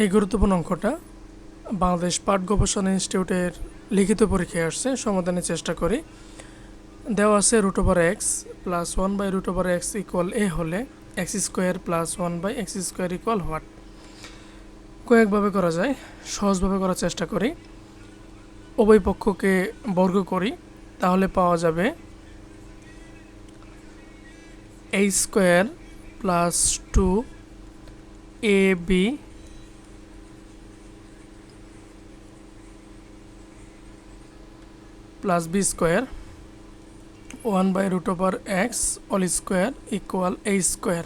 এই গুরুত্বপূর্ণ অঙ্কটা বাংলাদেশ পাট গবেষণা ইনস্টিটিউটের লিখিত পরীক্ষায় আসছে। সমাধানের চেষ্টা করি। দেওয়া আছে √x plus 1/√x equal a হলে x square plus 1/x square equal what. কয়েকভাবে করা যায়, সহজভাবে করার চেষ্টা করি। উভয় পক্ষকে বর্গ করি, তাহলে পাওয়া যাবে a square plus 2ab plus b square 1/√x whole square equal a square.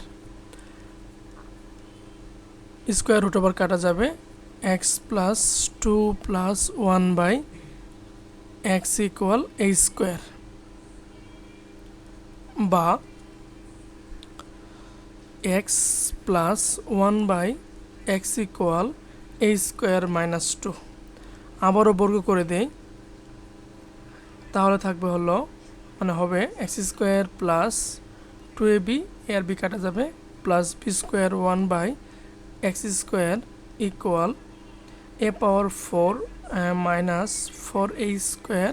Square root over কাটা যাবে, x plus 2 plus 1/x equal a square, বা x plus 1/x equal a square minus 2। আবারও বর্গ করে দেই, তাহলে থাকবে হলো হবে x স্কোয়ার প্লাস 2ab, আর b কাটা যাবে, plus b square 1/x square equal a power 4 minus 4a square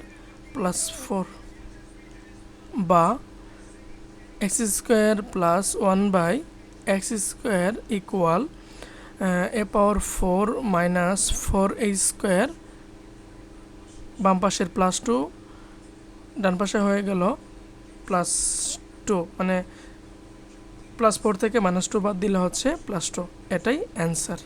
plus 4, বা x square plus 1/x square equal a power 4 minus 4a square. বাম পাশের প্লাস 2 ডান পাশে হয়ে গেল প্লাস 2, প্লাস 4 থেকে -2 বাদ দিলে হচ্ছে +2। এটাই অ্যান্সার।